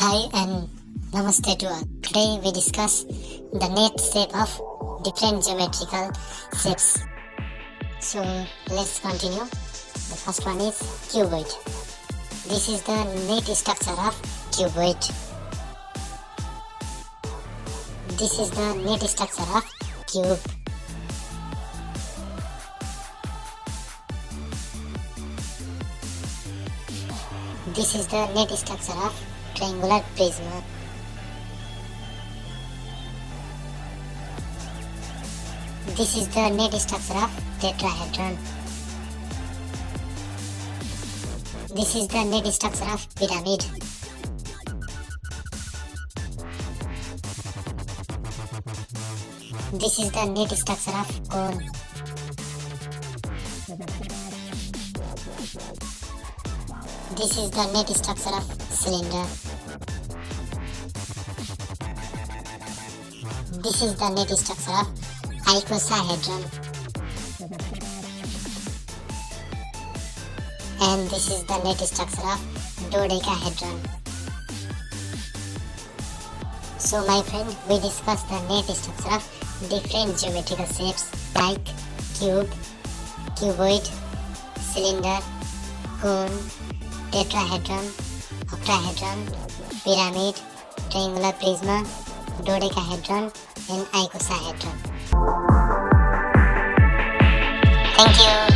Hi and Namaste to all. Today we discuss the net shape of different geometrical shapes. So let's continue. The first one is cuboid. This is the net structure of cuboid. This is the net structure of cube. This is the net structure of triangular prism. This is the net structure of tetrahedron. This is the net structure of pyramid. This is the net structure of cone. This is the net structure of cylinder. This is the net structure of icosahedron. And this is the net structure of dodecahedron. So my friend, we discussed the net structure of different geometrical shapes like cube, cuboid, cylinder, cone, tetrahedron, octahedron, pyramid, triangular prism, dodecahedron, and icosahedron. Thank you.